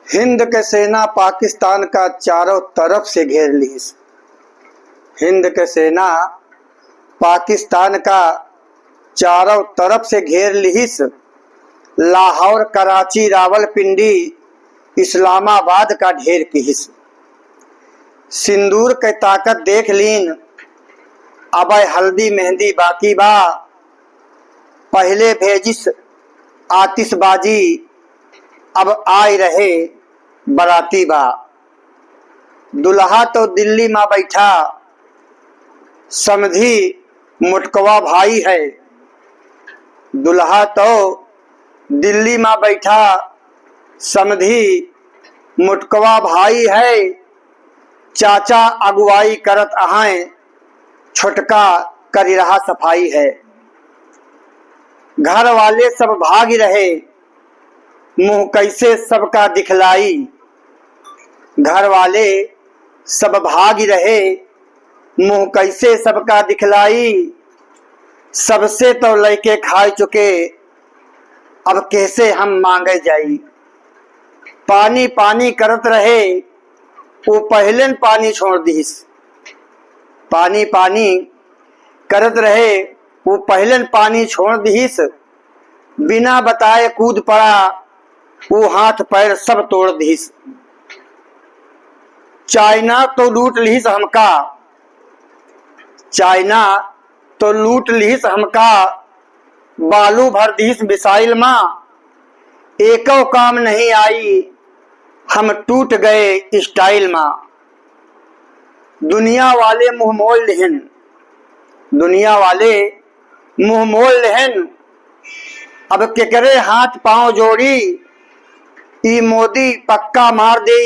हिंद के सेना पाकिस्तान का चारों तरफ से घेर लीस। हिंद के सेना पाकिस्तान का चारों तरफ से घेर लीस। लाहौर, कराची, रावलपिंडी, इस्लामाबाद का ढेर किहिस। सिंदूर के ताकत देख लीन, अबे हल्दी मेहंदी बाकी बा। पहले भेजिस आतिशबाजी, अब आए रहे बराती बा। दुल्हा तो दिल्ली में बैठा, समझी मुटकवा भाई है। दुल्हा तो दिल्ली में बैठा, समझी मुटकवा भाई है। चाचा अगुवाई करत आहाए, छोटका करी रहा सफाई है। घर वाले सब भाग रहे, मुंह कैसे सबका दिखलाई। घर वाले सब भाग रहे, मुंह कैसे सबका दिखलाई। सबसे तो लैके खाए चुके, अब कैसे हम मांगे जाई। पानी पानी करत रहे, वो पहले पानी छोड़ दीस। पानी पानी करत रहे, वो पहले पानी छोड़ दीस। बिना बताए कूद पड़ा, वो हाथ पैर सब तोड़ दीस। चाइना तो लूट लीस हमका, चाइना तो लूट लीस हमका। बालू भर दीस मिसाइल माँ, एको काम नहीं आई, हम टूट गए स्टाइल माँ। दुनिया वाले मुंह मोल लेहन, दुनिया वाले मुंह मोल लेहन। अब केकरे हाथ पांव जोड़ी, ई मोदी पक्का मार दे।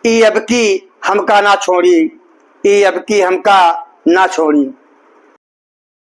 ई अब की हमका ना छोड़ी, ई अब की हमका ना छोड़ी।